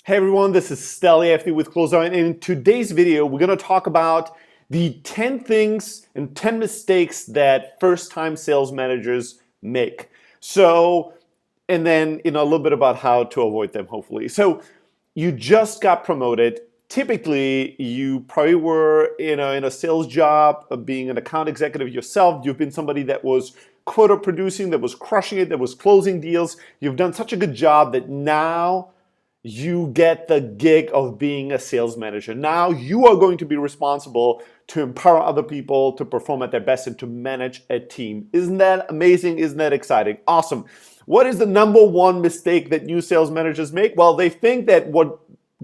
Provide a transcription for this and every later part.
Hey everyone, this is Stelly FD with Closer, and in today's video we're going to talk about the 10 things and 10 mistakes that first-time sales managers make. And then a little bit about how to avoid them, hopefully. So you just got promoted. Typically, you probably were in a sales job, being an account executive yourself. You've been somebody that was quota producing, that was crushing it, that was closing deals. You've done such a good job that now you get the gig of being a sales manager. Now you are going to be responsible to empower other people to perform at their best and to manage a team. Isn't that amazing? Isn't that exciting? Awesome. What is the number one mistake that new sales managers make? Well, they think that what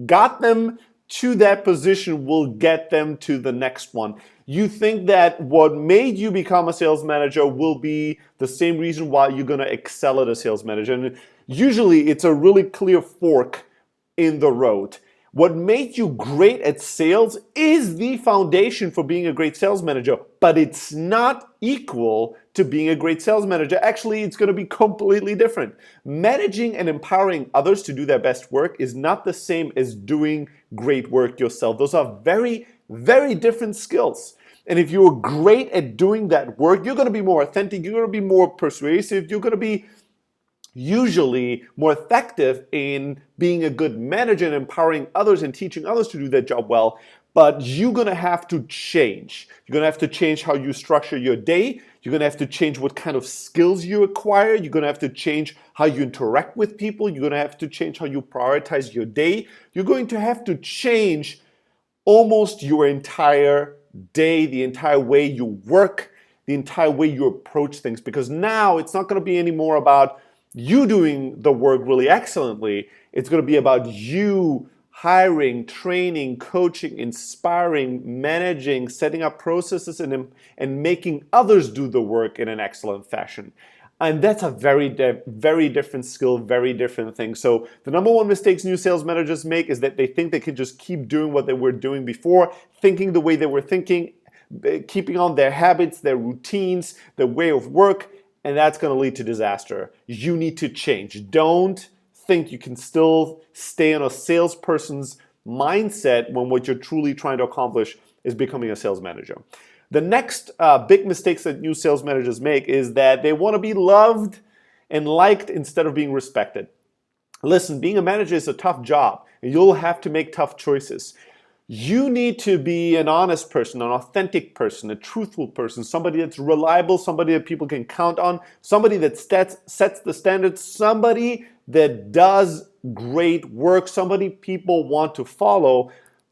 got them to that position will get them to the next one. You think that what made you become a sales manager will be the same reason why you're going to excel at a sales manager. And usually it's a really clear fork in the road. What made you great at sales is the foundation for being a great sales manager, but it's not equal to being a great sales manager. Actually, it's going to be completely different. Managing and empowering others to do their best work is not the same as doing great work yourself. Those are very, very different skills. And if you're great at doing that work, you're going to be more authentic, you're going to be more persuasive, you're going to be usually more effective in being a good manager and empowering others and teaching others to do their job well. But you're going to have to change. You're going to have to change how you structure your day. You're going to have to change what kind of skills you acquire. You're going to have to change how you interact with people. You're going to have to change how you prioritize your day. You're going to have to change almost your entire day, the entire way you work, the entire way you approach things. Because now it's not going to be any more about you doing the work really excellently. It's going to be about you hiring, training, coaching, inspiring, managing, setting up processes, and making others do the work in an excellent fashion. And that's a very different skill, very different thing. So the number one mistakes new sales managers make is that they think they can just keep doing what they were doing before, thinking the way they were thinking, keeping on their habits, their routines, their way of work, and that's going to lead to disaster. You need to change. Don't think you can still stay in a salesperson's mindset when what you're truly trying to accomplish is becoming a sales manager. The next big mistakes that new sales managers make is that they want to be loved and liked instead of being respected. Listen, being a manager is a tough job, and you'll have to make tough choices. You need to be an honest person, an authentic person, a truthful person, somebody that's reliable, somebody that people can count on, somebody that sets the standards, somebody that does great work, somebody people want to follow,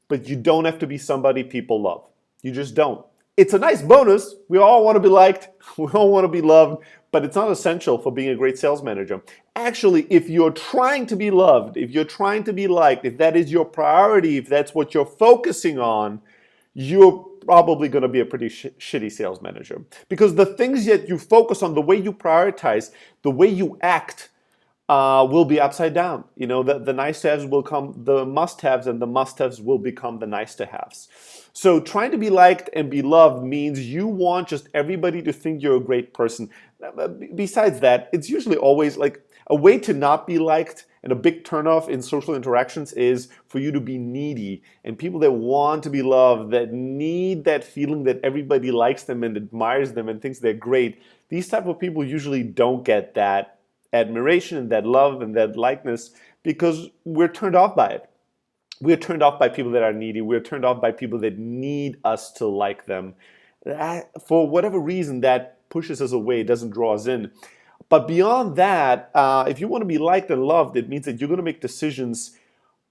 but you don't have to be somebody people love. You just don't. It's a nice bonus. We all want to be liked. We all want to be loved, but it's not essential for being a great sales manager. Actually, if you're trying to be loved, if you're trying to be liked, if that is your priority, if that's what you're focusing on, you're probably going to be a pretty shitty sales manager. Because the things that you focus on, the way you prioritize, the way you act, will be upside down. The nice-to-haves will become the must-haves, and the must-haves will become the nice-to-haves. So trying to be liked and be loved means you want just everybody to think you're a great person. Besides that, it's usually always like a way to not be liked, and a big turnoff in social interactions is for you to be needy. And people that want to be loved, that need that feeling that everybody likes them and admires them and thinks they're great, these type of people usually don't get that admiration and that love and that likeness because we're turned off by it. We're turned off by people that are needy. We're turned off by people that need us to like them. For whatever reason, that pushes us away, doesn't draw us in. But beyond that, if you want to be liked and loved, it means that you're going to make decisions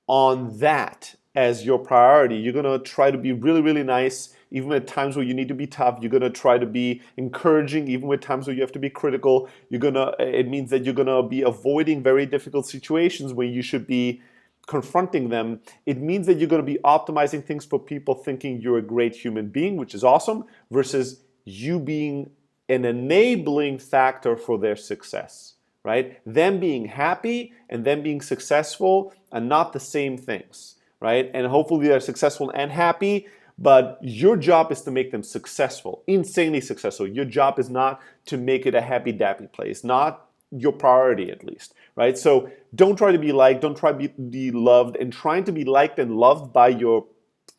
on that as your priority. You're going to try to be really, really nice, even at times where you need to be tough. You're going to try to be encouraging, even at times where you have to be critical. It means that you're going to be avoiding very difficult situations where you should be confronting them. It means that you're going to be optimizing things for people thinking you're a great human being, which is awesome, versus you being an enabling factor for their success, right? Them being happy and them being successful are not the same things, right? And hopefully they're successful and happy, but your job is to make them successful, insanely successful. Your job is not to make it a happy-dappy place, not your priority at least, right? So don't try to be liked, don't try to be loved, and trying to be liked and loved by your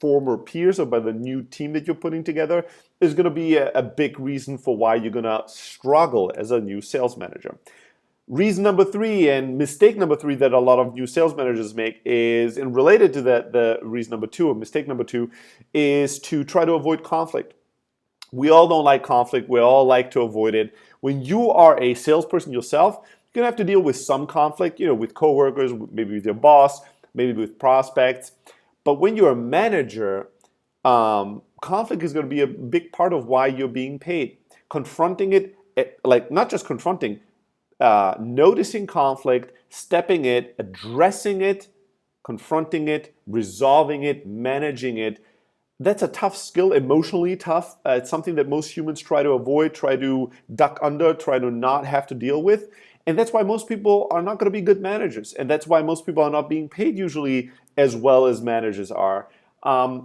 former peers or by the new team that you're putting together is going to be a big reason for why you're going to struggle as a new sales manager. Reason number three and mistake number three that a lot of new sales managers make is, and related to that, the reason number two or mistake number two is to try to avoid conflict. We all don't like conflict. We all like to avoid it. When you are a salesperson yourself, you're going to have to deal with some conflict, with coworkers, maybe with your boss, maybe with prospects. But when you're a manager, conflict is going to be a big part of why you're being paid. Confronting it, like not just confronting, noticing conflict, stepping it, addressing it, confronting it, resolving it, managing it. That's a tough skill, emotionally tough. It's something that most humans try to avoid, try to duck under, try to not have to deal with. And that's why most people are not going to be good managers. And that's why most people are not being paid usually as well as managers are.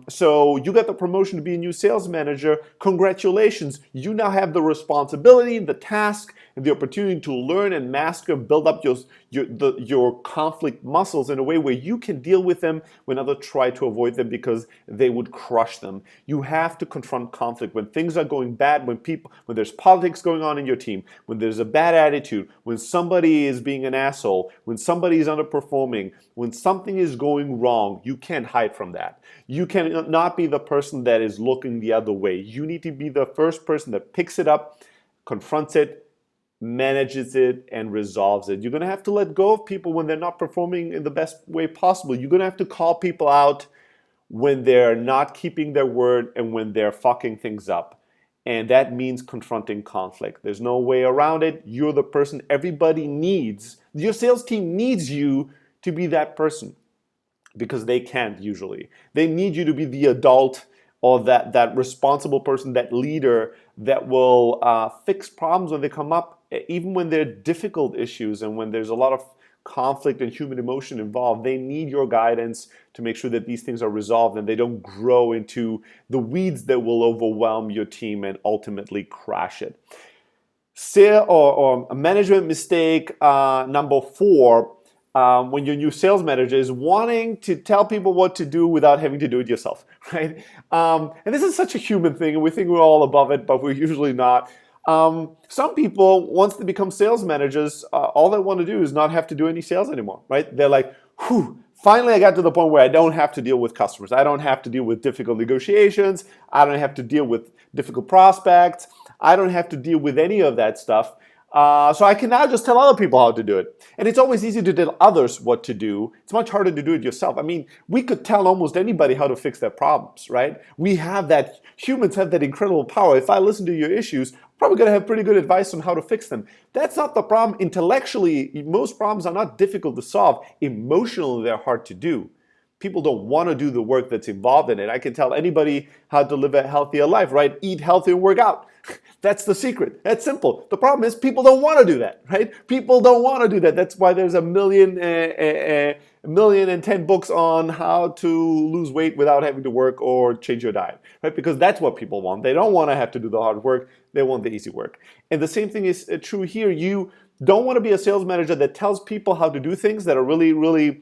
So you got the promotion to be a new sales manager. Congratulations. You now have the responsibility, the task, and the opportunity to learn and master, build up your conflict muscles in a way where you can deal with them when others try to avoid them because they would crush them. You have to confront conflict when things are going bad, when there's politics going on in your team, when there's a bad attitude, when somebody is being an asshole, when somebody is underperforming, when something is going wrong. You can't hide from that. You cannot be the person that is looking the other way. You need to be the first person that picks it up, confronts it, manages it, and resolves it. You're going to have to let go of people when they're not performing in the best way possible. You're going to have to call people out when they're not keeping their word and when they're fucking things up. And that means confronting conflict. There's no way around it. You're the person everybody needs. Your sales team needs you to be that person, because they can't usually. They need you to be the adult or that responsible person, that leader that will fix problems when they come up, even when they're difficult issues and when there's a lot of conflict and human emotion involved. They need your guidance to make sure that these things are resolved and they don't grow into the weeds that will overwhelm your team and ultimately crash it. Or a management mistake number four, when you're a new sales manager, is wanting to tell people what to do without having to do it yourself, right? And this is such a human thing, and we think we're all above it, but we're usually not. Some people, once they become sales managers, all they want to do is not have to do any sales anymore, right? They're like, whew, finally I got to the point where I don't have to deal with customers. I don't have to deal with difficult negotiations. I don't have to deal with difficult prospects. I don't have to deal with any of that stuff. So I can now just tell other people how to do it. And it's always easy to tell others what to do. It's much harder to do it yourself. I mean, we could tell almost anybody how to fix their problems, right? Humans have that incredible power. If I listen to your issues, I'm probably going to have pretty good advice on how to fix them. That's not the problem. Intellectually, most problems are not difficult to solve. Emotionally, they're hard to do. People don't want to do the work that's involved in it. I can tell anybody how to live a healthier life, right? Eat healthy and work out. That's the secret. That's simple. The problem is people don't want to do that, right? People don't want to do that. That's why there's a million and 10 books on how to lose weight without having to work or change your diet, right? Because that's what people want. They don't want to have to do the hard work. They want the easy work. And the same thing is true here. You don't want to be a sales manager that tells people how to do things that are really, really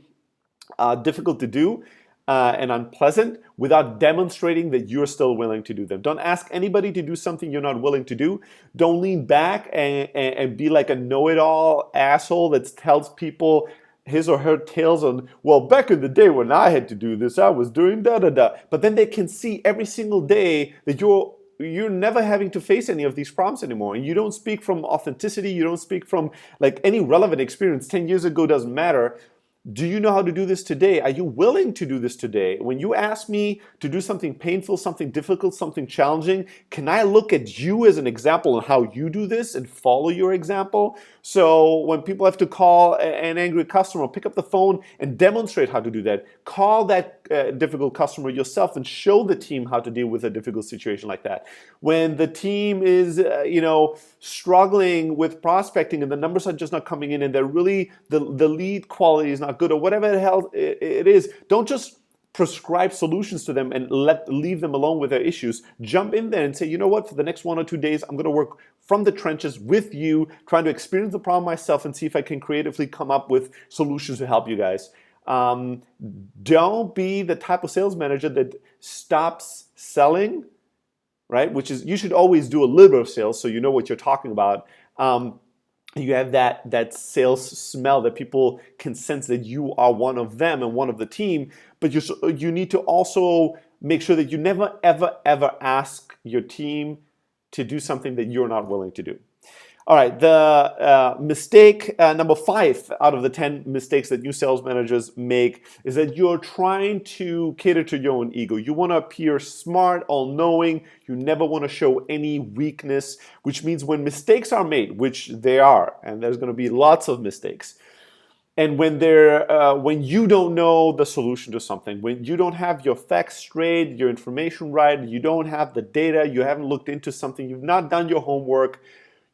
difficult to do and unpleasant without demonstrating that you're still willing to do them. Don't ask anybody to do something you're not willing to do. Don't lean back and be like a know-it-all asshole that tells people his or her tales on, well, back in the day when I had to do this, I was doing da-da-da. But then they can see every single day that you're never having to face any of these problems anymore. And you don't speak from authenticity. You don't speak from like any relevant experience. 10 years ago doesn't matter. Do you know how to do this today? Are you willing to do this today? When you ask me to do something painful, something difficult, something challenging, can I look at you as an example on how you do this and follow your example? So when people have to call an angry customer, pick up the phone and demonstrate how to do that. Call that difficult customer yourself and show the team how to deal with a difficult situation like that. When the team is, struggling with prospecting and the numbers are just not coming in and they're really, the lead quality is not good or whatever the hell it is, don't just prescribe solutions to them and leave them alone with their issues. Jump in there and say, you know what, for the next 1 or 2 days, I'm going to work from the trenches with you, trying to experience the problem myself and see if I can creatively come up with solutions to help you guys. Don't be the type of sales manager that stops selling, right? Which is, you should always do a little bit of sales so you know what you're talking about. You have that sales smell that people can sense that you are one of them and one of the team, but you need to also make sure that you never, ever, ever ask your team to do something that you're not willing to do. All right, the mistake number 5 out of the 10 mistakes that new sales managers make is that you're trying to cater to your own ego. You want to appear smart, all-knowing. You never want to show any weakness, which means when mistakes are made, which they are, and there's going to be lots of mistakes, and when you don't know the solution to something, when you don't have your facts straight, your information right, you don't have the data, you haven't looked into something, you've not done your homework,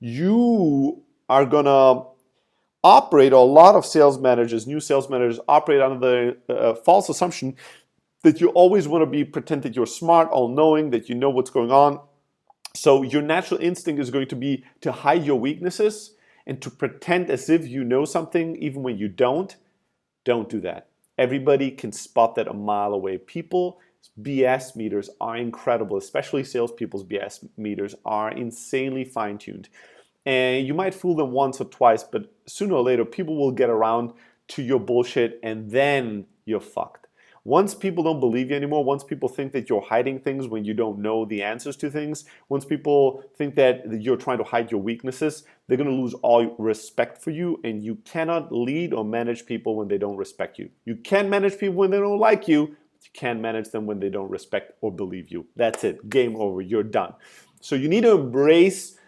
you are going to operate, or a lot of sales managers, new sales managers, operate under the false assumption that you always want to pretend that you're smart, all-knowing, that you know what's going on. So your natural instinct is going to be to hide your weaknesses and to pretend as if you know something even when you don't. Don't do that. Everybody can spot that a mile away. People's BS meters are incredible, especially salespeople's BS meters are insanely fine-tuned. And you might fool them once or twice, but sooner or later, people will get around to your bullshit and then you're fucked. Once people don't believe you anymore, once people think that you're hiding things when you don't know the answers to things, once people think that you're trying to hide your weaknesses, they're going to lose all respect for you, and you cannot lead or manage people when they don't respect you. You can manage people when they don't like you, but you can't manage them when they don't respect or believe you. That's it. Game over. You're done. So you need to embrace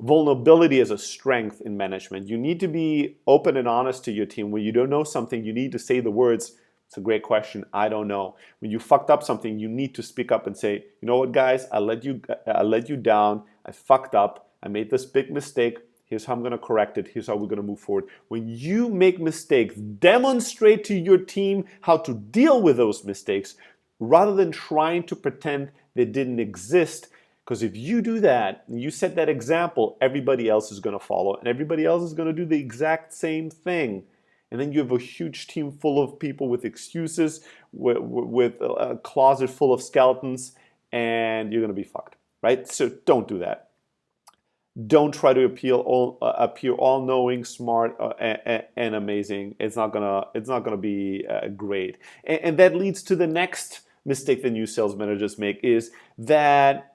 vulnerability as a strength in management. You need to be open and honest to your team. When you don't know something, you need to say the words, "It's a great question, I don't know." When you fucked up something, you need to speak up and say, "You know what, guys, I let you down. I fucked up. I made this big mistake. Here's how I'm going to correct it. Here's how we're going to move forward." When you make mistakes, demonstrate to your team how to deal with those mistakes rather than trying to pretend they didn't exist. Because if you do that, and you set that example, everybody else is going to follow, and everybody else is going to do the exact same thing. And then you have a huge team full of people with excuses, with a closet full of skeletons, and you're going to be fucked, right? So don't do that. Don't try to appear all-knowing, smart, and amazing. It's not gonna be great. And that leads to the next mistake that new sales managers make, is that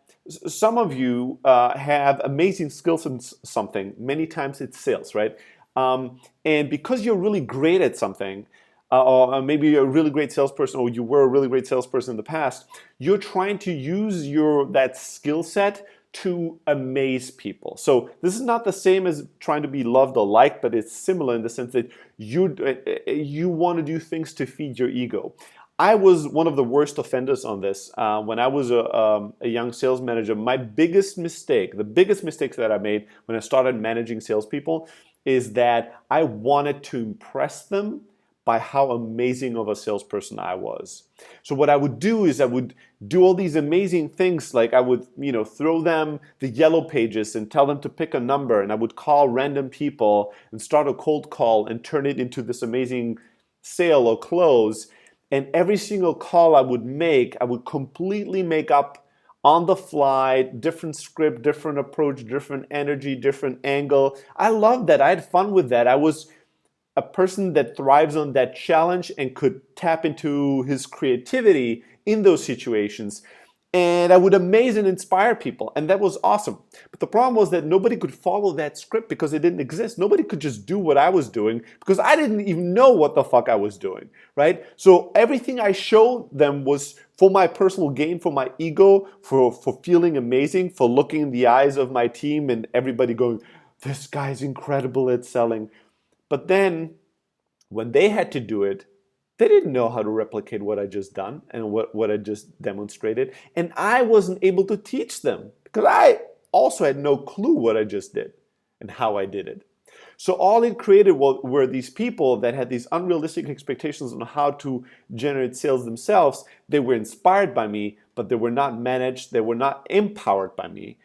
some of you have amazing skills in something. Many times it's sales, right? And because you're really great at something, or maybe you're a really great salesperson, or you were a really great salesperson in the past, you're trying to use that skill set to amaze people. So this is not the same as trying to be loved or liked, but it's similar in the sense that you want to do things to feed your ego. I was one of the worst offenders on this. When I was a young sales manager, my biggest mistake, the biggest mistakes that I made when I started managing salespeople, is that I wanted to impress them by how amazing of a salesperson I was. So what I would do is I would do all these amazing things, like I would, throw them the yellow pages and tell them to pick a number, and I would call random people and start a cold call and turn it into this amazing sale or close. And every single call I would make, I would completely make up on the fly, different script, different approach, different energy, different angle. I loved that. I had fun with that. I was a person that thrives on that challenge and could tap into his creativity in those situations. And I would amaze and inspire people, and that was awesome. But the problem was that nobody could follow that script because it didn't exist. Nobody could just do what I was doing because I didn't even know what the fuck I was doing, right? So everything I showed them was for my personal gain, for my ego, for feeling amazing, for looking in the eyes of my team and everybody going, "This guy's incredible at selling." But then when they had to do it, they didn't know how to replicate what I just done and what I just demonstrated. And I wasn't able to teach them because I also had no clue what I just did and how I did it. So all it created were these people that had these unrealistic expectations on how to generate sales themselves. They were inspired by me, but they were not managed, they were not empowered by me.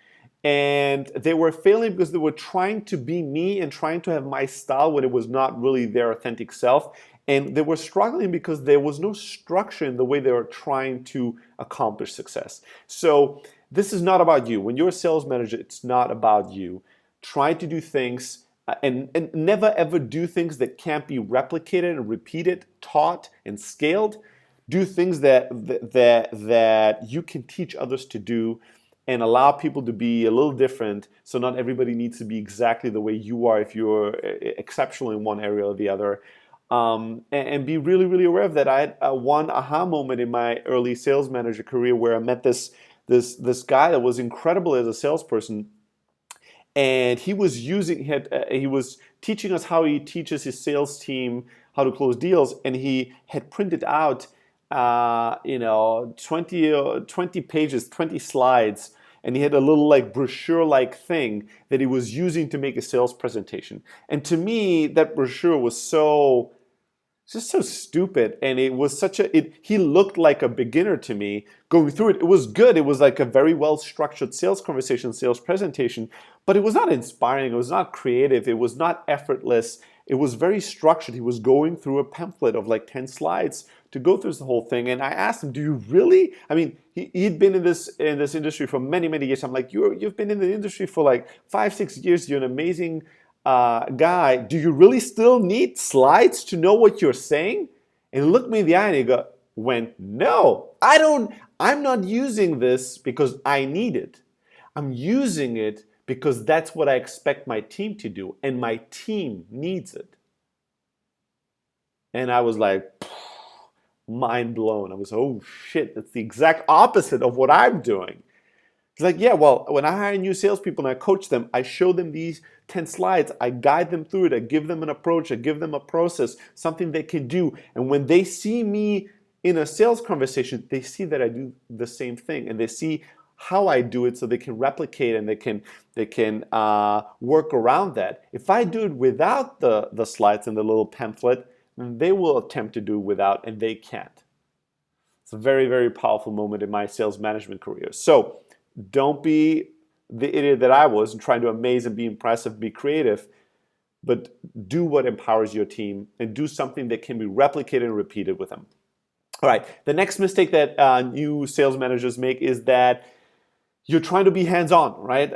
And they were failing because they were trying to be me and trying to have my style when it was not really their authentic self. And they were struggling because there was no structure in the way they were trying to accomplish success. So this is not about you. When you're a sales manager, it's not about you. Try to do things and never ever do things that can't be replicated and repeated, taught, and scaled. Do things that you can teach others to do and allow people to be a little different, so not everybody needs to be exactly the way you are if you're exceptional in one area or the other. And be really, really aware of that. I had one aha moment in my early sales manager career where I met this guy that was incredible as a salesperson, and he was teaching us how he teaches his sales team how to close deals, and he had printed out 20 pages, 20 slides, and he had a little like brochure-like thing that he was using to make a sales presentation. And to me, that brochure was just so stupid, and it was he looked like a beginner to me going through it. It was good. It was like a very well-structured sales conversation, sales presentation, but it was not inspiring. It was not creative. It was not effortless. It was very structured. He was going through a pamphlet of like 10 slides to go through the whole thing. And I asked him, do you really? I mean, he'd been in this industry for many, many years. I'm like, you've been in the industry for like 5-6 years. You're an amazing guy. Do you really still need slides to know what you're saying? And he looked me in the eye and he went, no, I'm not using this because I need it. I'm using it because that's what I expect my team to do, and my team needs it. And I was like, mind blown. I was, oh shit, that's the exact opposite of what I'm doing. It's like, yeah, well, when I hire new salespeople and I coach them, I show them these 10 slides, I guide them through it, I give them an approach, I give them a process, something they can do. And when they see me in a sales conversation, they see that I do the same thing, and they see how I do it so they can replicate and they can work around that. If I do it without the slides and the little pamphlet, they will attempt to do it without, and they can't. It's a very, very powerful moment in my sales management career. So don't be the idiot that I was and trying to amaze and be impressive, be creative, but do what empowers your team and do something that can be replicated and repeated with them. All right, the next mistake that new sales managers make is that you're trying to be hands-on, right?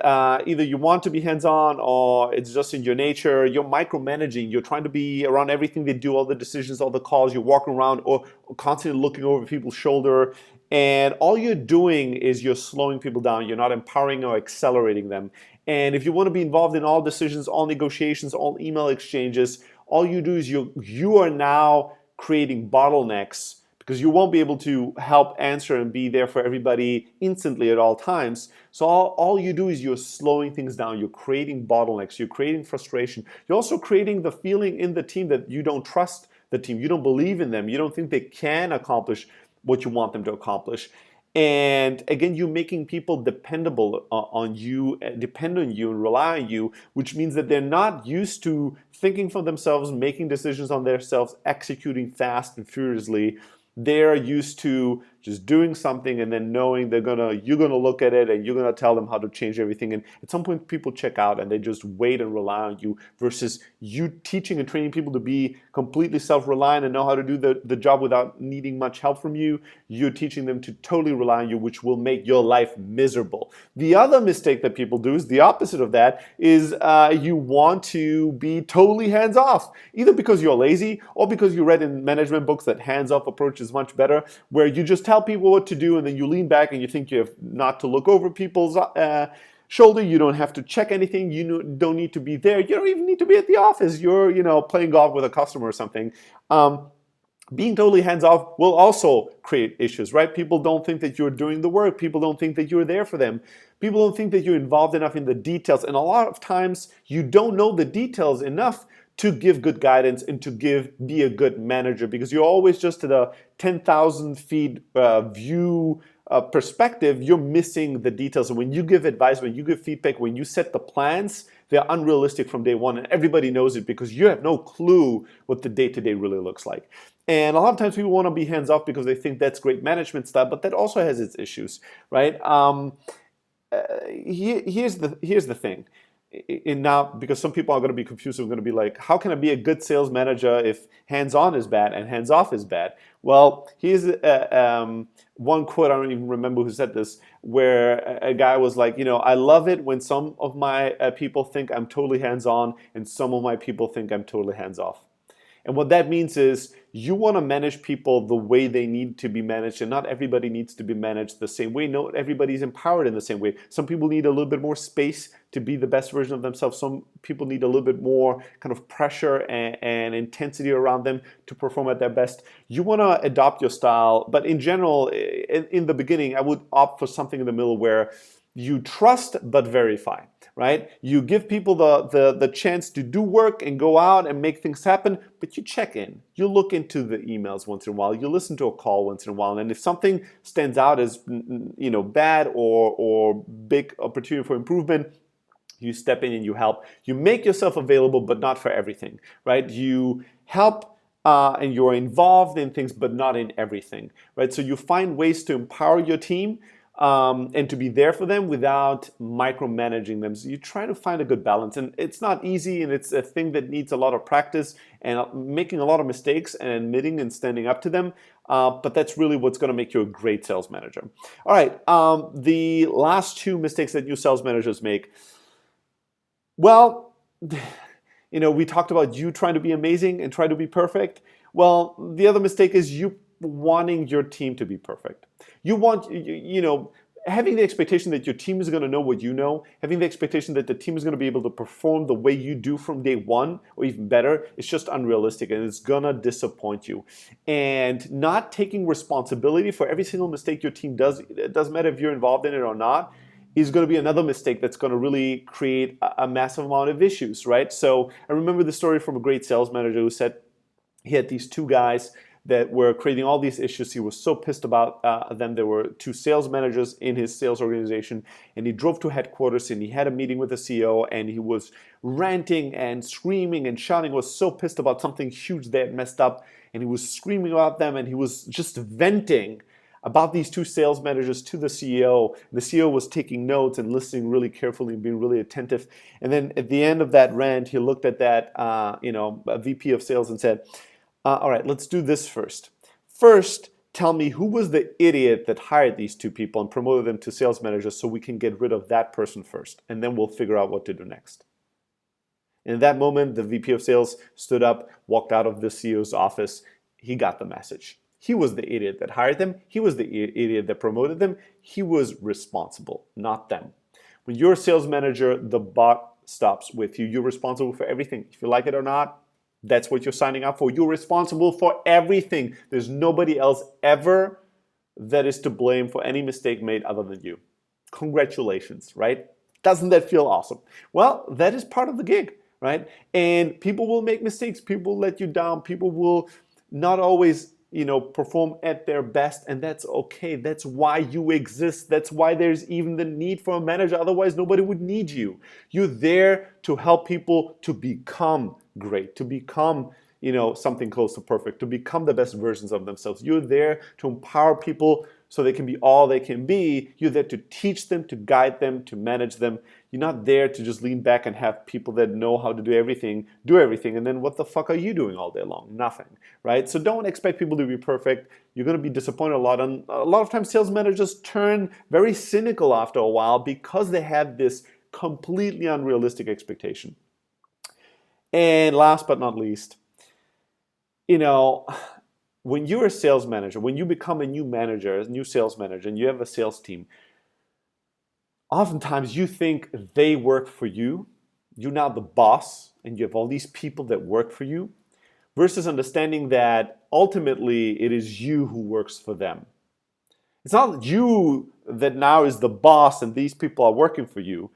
Either you want to be hands-on or it's just in your nature. You're micromanaging. You're trying to be around everything they do, all the decisions, all the calls. You're walking around or constantly looking over people's shoulder. And all you're doing is you're slowing people down. You're not empowering or accelerating them. And if you want to be involved in all decisions, all negotiations, all email exchanges, all you do is you are now creating bottlenecks, because you won't be able to help answer and be there for everybody instantly at all times. So all you do is you're slowing things down. You're creating bottlenecks. You're creating frustration. You're also creating the feeling in the team that you don't trust the team. You don't believe in them. You don't think they can accomplish what you want them to accomplish. And again, you're making people dependable on you, depend on you and rely on you, which means that they're not used to thinking for themselves, making decisions on themselves, executing fast and furiously. They're used to just doing something and then knowing you're gonna look at it and you're gonna tell them how to change everything. And at some point people check out and they just wait and rely on you, versus you teaching and training people to be completely self-reliant and know how to do the job without needing much help from you. You're teaching them to totally rely on you, which will make your life miserable. The other mistake that people do is the opposite of that, is you want to be totally hands-off, either because you're lazy or because you read in management books that hands-off approach is much better, where you just tell people what to do and then you lean back and you think you have not to look over people's shoulder. You don't have to check anything. You don't need to be there. You don't even need to be at the office. You're playing golf with a customer or something. Being totally hands-off will also create issues, right? People don't think that you're doing the work. People don't think that you're there for them. People don't think that you're involved enough in the details. And a lot of times you don't know the details enough to give good guidance and to be a good manager, because you're always just at a 10,000 feet view perspective. You're missing the details. And when you give advice, when you give feedback, when you set the plans, They're unrealistic from day one, and everybody knows it because you have no clue what the day-to-day really looks like. And a lot of times people want to be hands-off because they think that's great management style, but that also has its issues, right? Here's the thing. And now, because some people are going to be confused, they're going to be like, how can I be a good sales manager if hands-on is bad and hands-off is bad? Well, here's one quote, I don't even remember who said this, where a guy was like, I love it when some of my people think I'm totally hands-on and some of my people think I'm totally hands-off. And what that means is you want to manage people the way they need to be managed, and not everybody needs to be managed the same way. Not everybody's empowered in the same way. Some people need a little bit more space to be the best version of themselves. Some people need a little bit more kind of pressure and intensity around them to perform at their best. You want to adopt your style, but in general, in the beginning, I would opt for something in the middle where you trust but verify, right? You give people the chance to do work and go out and make things happen, but you check in. You look into the emails once in a while. You listen to a call once in a while. And if something stands out as bad or big opportunity for improvement, you step in and you help. You make yourself available, but not for everything, right? You help and you're involved in things, but not in everything, right? So you find ways to empower your team and to be there for them without micromanaging them. So you try to find a good balance, and it's not easy, and it's a thing that needs a lot of practice and making a lot of mistakes and admitting and standing up to them. But that's really what's going to make you a great sales manager. All right, the last two mistakes that new sales managers make. Well, we talked about you trying to be amazing and try to be perfect. Well, the other mistake is you wanting your team to be perfect. You want, having the expectation that your team is going to know what you know, having the expectation that the team is going to be able to perform the way you do from day one or even better, it's just unrealistic and it's going to disappoint you. And not taking responsibility for every single mistake your team does, it doesn't matter if you're involved in it or not, is going to be another mistake that's going to really create a massive amount of issues, right? So I remember the story from a great sales manager who said he had these two guys that were creating all these issues. He was so pissed about them. There were two sales managers in his sales organization, and he drove to headquarters and he had a meeting with the CEO, and he was ranting and screaming and shouting. He was so pissed about something huge they had messed up, and he was screaming about them, and he was just venting about these two sales managers to the CEO. The CEO was taking notes and listening really carefully and being really attentive. And then at the end of that rant, he looked at that VP of sales and said, all right, let's do this first. First, tell me who was the idiot that hired these two people and promoted them to sales managers so we can get rid of that person first, and then we'll figure out what to do next. And at that moment, the VP of sales stood up, walked out of the CEO's office. He got the message. He was the idiot that hired them. He was the idiot that promoted them. He was responsible, not them. When you're a sales manager, the buck stops with you. You're responsible for everything. If you like it or not, that's what you're signing up for. You're responsible for everything. There's nobody else ever that is to blame for any mistake made other than you. Congratulations, right? Doesn't that feel awesome? Well, that is part of the gig, right? And people will make mistakes. People will let you down. People will not always perform at their best, and that's okay. That's why you exist. That's why there's even the need for a manager. Otherwise, nobody would need you. You're there to help people to become great, to become something close to perfect, to become the best versions of themselves. You're there to empower people so they can be all they can be. You're there to teach them, to guide them, to manage them. You're not there to just lean back and have people that know how to do everything, and then what the fuck are you doing all day long? Nothing, right? So don't expect people to be perfect. You're going to be disappointed a lot. And a lot of times sales managers turn very cynical after a while because they have this completely unrealistic expectation. And last but not least, when you're a sales manager, when you become a new sales manager, and you have a sales team, oftentimes you think they work for you. You're now the boss, and you have all these people that work for you, versus understanding that ultimately it is you who works for them. It's not you that now is the boss and these people are working for you.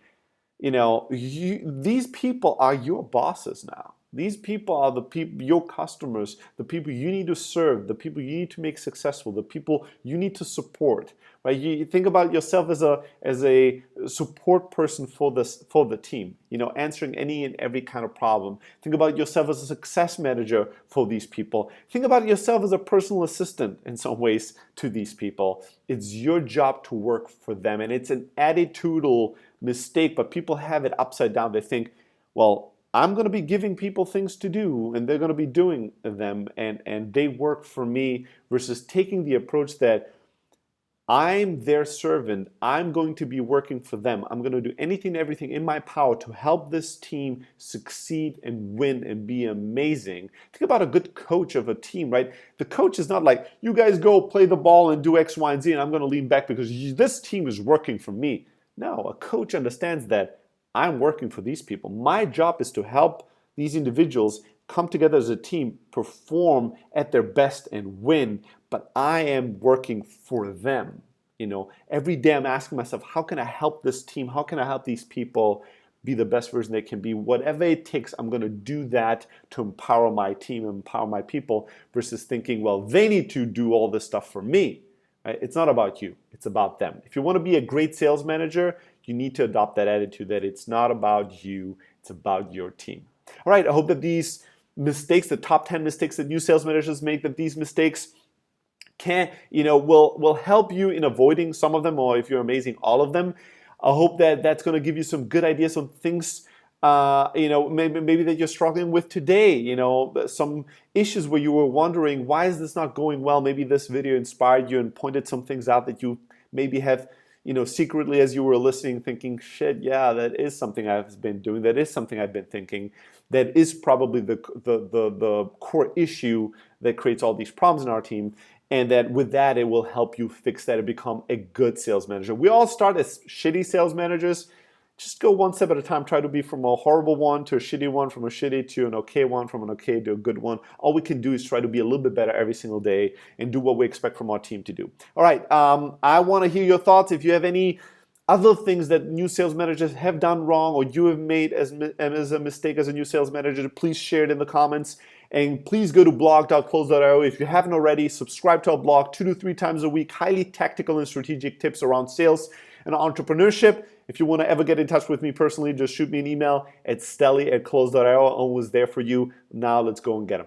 These people are your bosses now. These people are the people, your customers, the people you need to serve, the people you need to make successful, the people you need to support. Right? You think about yourself as a support person for the team. Answering any and every kind of problem. Think about yourself as a success manager for these people. Think about yourself as a personal assistant in some ways to these people. It's your job to work for them, and it's an attitudinal mistake. But people have it upside down. They think, well, I'm going to be giving people things to do and they're going to be doing them and they work for me, versus taking the approach that I'm their servant. I'm going to be working for them. I'm going to do anything and everything in my power to help this team succeed and win and be amazing. Think about a good coach of a team, right? The coach is not like, you guys go play the ball and do X, Y, and Z, and I'm going to lean back because this team is working for me. No, a coach understands that I'm working for these people. My job is to help these individuals come together as a team, perform at their best and win, but I am working for them. Every day I'm asking myself, how can I help this team? How can I help these people be the best version they can be? Whatever it takes, I'm going to do that to empower my team, empower my people, versus thinking, well, they need to do all this stuff for me. Right? It's not about you. It's about them. If you want to be a great sales manager, you need to adopt that attitude that it's not about you, it's about your team. All right, I hope that these mistakes, the top 10 mistakes that new sales managers make, that these mistakes will help you in avoiding some of them, or if you're amazing, all of them. I hope that that's going to give you some good ideas on things maybe that you're struggling with today, some issues where you were wondering, why is this not going well? Maybe this video inspired you and pointed some things out that you maybe have, secretly as you were listening, thinking, shit, yeah, that is something I've been doing. That is something I've been thinking. That is probably the core issue that creates all these problems in our team. And that with that, it will help you fix that and become a good sales manager. We all start as shitty sales managers. Just go one step at a time. Try to be from a horrible one to a shitty one, from a shitty to an okay one, from an okay to a good one. All we can do is try to be a little bit better every single day and do what we expect from our team to do. All right, I want to hear your thoughts. If you have any other things that new sales managers have done wrong, or you have made as a mistake as a new sales manager, please share it in the comments. And please go to blog.close.io. If you haven't already, subscribe to our blog 2 to 3 times a week. Highly tactical and strategic tips around sales and entrepreneurship. If you want to ever get in touch with me personally, just shoot me an email at stelly@close.io. I'm always there for you. Now let's go and get them.